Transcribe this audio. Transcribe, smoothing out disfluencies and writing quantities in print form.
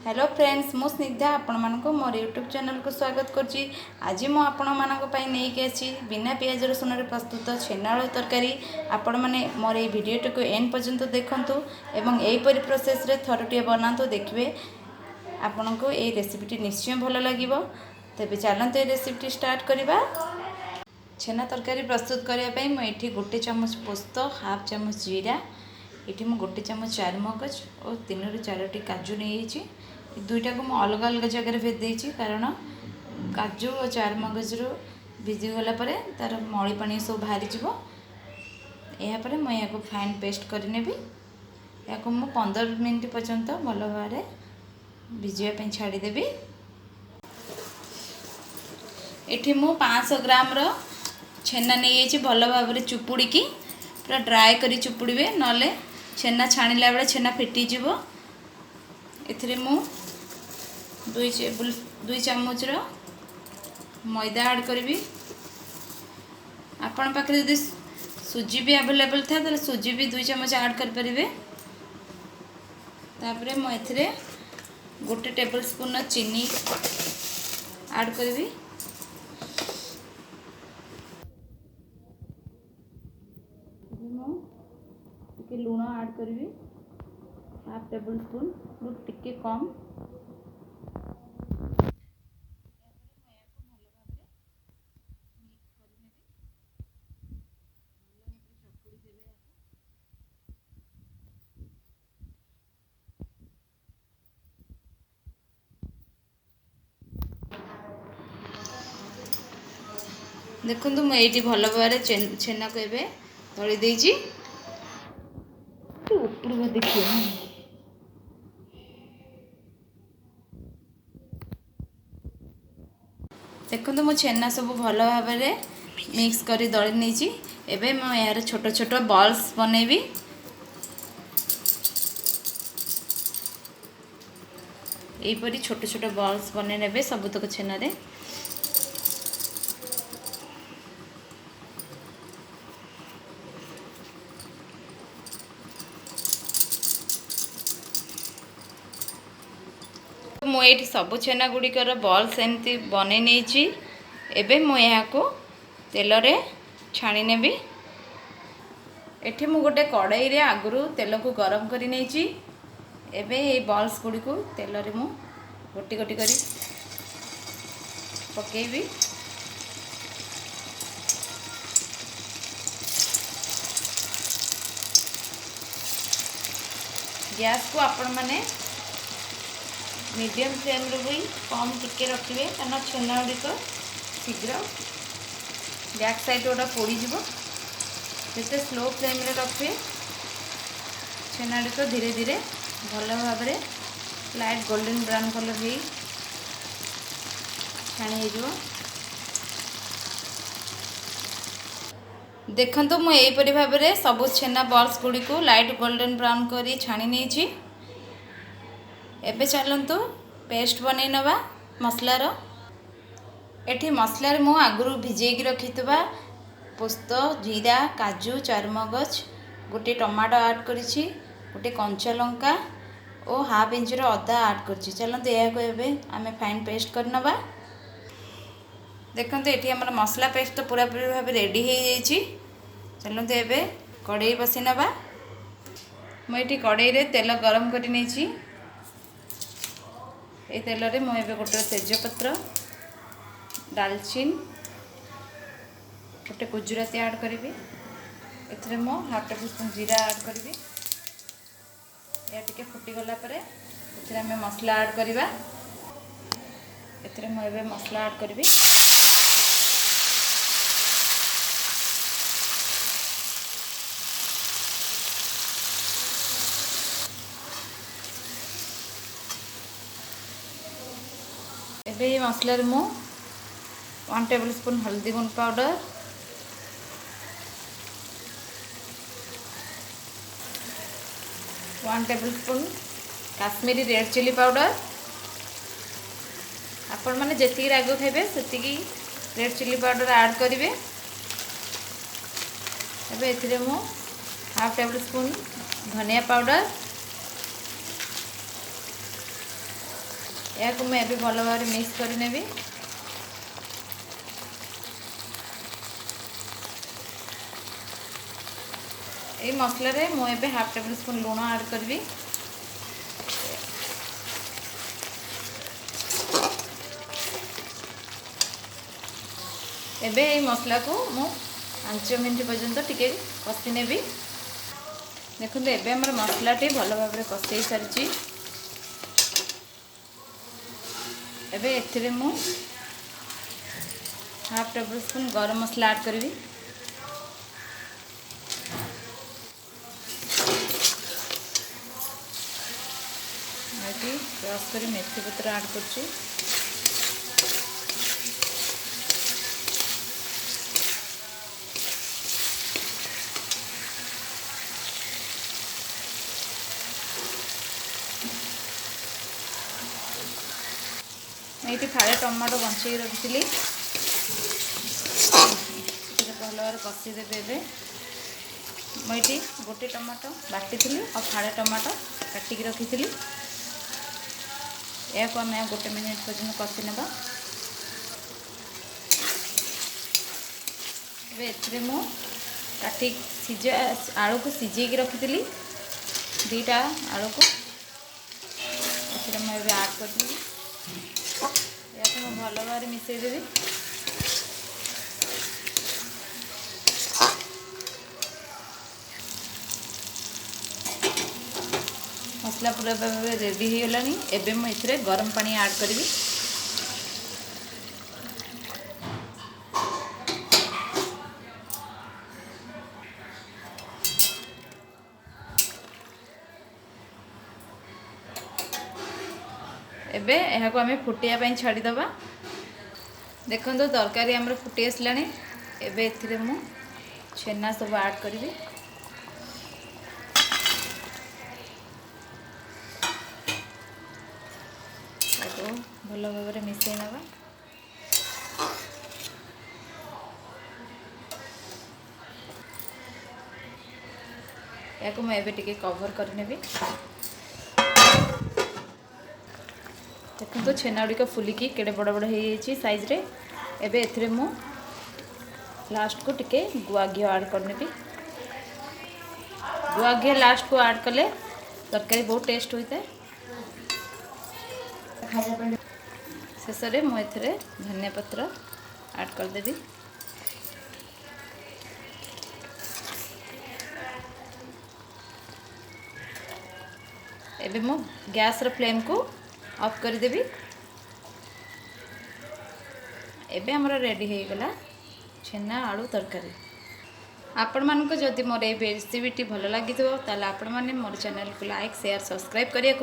Hello friends, मु स्निग्धा आपण मानको मोर यूट्यूब चैनल को स्वागत करछि। आज मु आपण मानको पई नै के अछि बिना प्याज रसुन रे प्रस्तुत छेना आलू तरकारी। आपण माने मोर ए वीडियो को एंड पर्यंत देखंतु एवं एई परि प्रोसेस रे थरटिए बनांतु, देखिबे आपनको ए रेसिपीटी निश्चय भलो लागिबो। तबे चलंतु ए रेसिपीटी स्टार्ट करिबा। छेना तरकारी प्रस्तुत करिया पई मु एठी 1 चम्मच पोस्त, हाफ चम्मच जीरा, ये मुझे 1 चम्मच चारमगज और 3 ରୁ 4टी काजू नहीं दुईटा को मुझे अलग अलग जगह भेज देती, कारण काजू और चारमगज भिजीगला तार मली पानी सब बाहरी जीवो। यापर मुझे फाइन पेस्ट करने या 15 मिनट पर्यंत भल भाव भिजापी छाड़देवी। ये मु 500 ग्राम छेना नहीं भल भाव चुपुड़ी की पूरा ड्राए करी चुपुड़े, नले छेना छाणिला बेले छेना फिटीज। एथिरे मु 2 चम्मच मैदा ऐड करी। आपण पाखे यदि सुजी भी अवेलेबल था तो सुजी भी 2 चम्मच ऐड कर परिबे। तापरे मु एथिरे 1 टेबल स्पून चीनी ऐड करी। टिके लूण ऐड करी, हाफ टेबल स्पून टिके कम। देखो मुझे भल भाव छेना को एबे दली देजी। ऊपर देखिए देखो मो छेना सब भल भाव मिक्स करी दली नहीं। एबे मैं यार छोट छोट बॉल्स बनैबी। यहीपरी छोट छोट बॉल्स बनै नेबे सबुतक छेना रे। मुझे सबू छेना गुड़िकर बॉल्स एमती बनै नहीं। एबे मु को तेल रे छाणी नेबी। एठी मु गोटे कड़ाई रे आगुरु तेल को गरम करी नहीं। एबे ये बॉल्स गुड़ी को तेल रे मु गोटी गोटी करी पकेबी। गैस को आपण माने मीडियम फ्लेम रे भी कम टिके रखिए, कारण छेना गुड़िक शीघ्र बैक साइड गोटा पोड़ीज। जिते स्लो फ्लेम रे रखिए छेना गुड़िक धीरे धीरे भल भाव लाइट गोल्डन ब्राउन कलर हो छाणी हो। देखंतु मु एपरि भाव सबु छेना बॉल्स गुड़ी को लाइट गोल्डन ब्राउन करी छाणी नहीं। एबे चलंतु पेस्ट बनै नवा मसलार। एठी मसलार मु आगुरु भिजेकी रखितबा पोस्त, जीरा, काजू, चारमगज, गोटे टमाटो ऐड करिछि, गोटे कंचा लंका और हाफ इंच अदा ऐड करिछि। चलंतु या को एबे आमे फाइन पेस्ट करनबा। देखंतु एठी हमर मसला पेस्ट तो पूरा पूरी भाव रेडी हो जाइछि। चलंतु एबे कढ़ाई बसी नबा। मु एठी कढ़ाई रे तेल गरम करि नेछि। ये तेल रे मु एबे गोटे तेजपत्र, दालचीन, गोटे गुजराती ऐड करी। एथिरे मु हाफ टेबल स्पून जीरा ऐड करी। या टिके फुटी गला परे एथिरे हमें मसला ऐड करिबा। एथिरे मु एबे मसला ऐड करी। एबे ये मसला रे मु 1 टेबल स्पून हल्दी गुंड powder, 1 table spoon Kashmiri red chili powder. आपण माने जेतिकी राग खाइबे सेतिकी रेड चिली पाउडर ऐड करिवे। एबे एथिरे मु हाफ टेबल स्पून धनिया पाउडर, या मुझे भल भाव मिक्स करने ये मसला रे मुझे 1/2 टेबल स्पून लुण ऐड करी। एबे ये मसला को मु 5 मिनट पर्यंत टिके कषि ने देखो एबे हमर मसला टी भल भाव में कषाई सारी। एबे एथिरे मु 1/2 टेबल स्पून गरम मसला ऐड करी। क्रश कर मेथी पत्र ऐड कर ये फाड़े टमाटो बंचे रखी भल भाव कषिदेवे। मुझे गोटे टमाटो बाटी और फाड़े टमाटो काटिक रखी या आम 1 मिनिट पर्यटन कषि ना। ए मु काटी सीझा आलू को सीझे रखी 2टा आलू को मुझे ऐड कर भल भाव मिसईदेवी। मसला पूरा रेडी हो गलानी। एबे मु इथरे गरम पानी ऐड करी। एबे यहाँ को आम फुटिया छाड़ीदबा। देखो तरकारी आमर फुटी आसला। एबे एथिरे मु छेना सब ऐड करी। भल भाव मिसई नवा। या मुझे कवर करने। देखो छेना गुड़िक फुलिकी केड़े बड़ बड़ हो साइज रे। एबे एथिरे मु लास्ट को टिके गुआ घी ऐड करने। गुआ घी लास्ट को ऐड कले तरकारी बहुत टेस्ट होता है। शेष में मुझे धनिया पत्र ऐड करदेवी। एबे मु गैस रो फ्लेम को ऑफ कर देवी। एबे हमर रेडी हो गला छेना आलू तरकारी। आपण मानको जदि मोर ए रेसिपीटी भल लगी ताले आपण माने मोर चैनल को लाइक शेयर सब्सक्राइब करिया।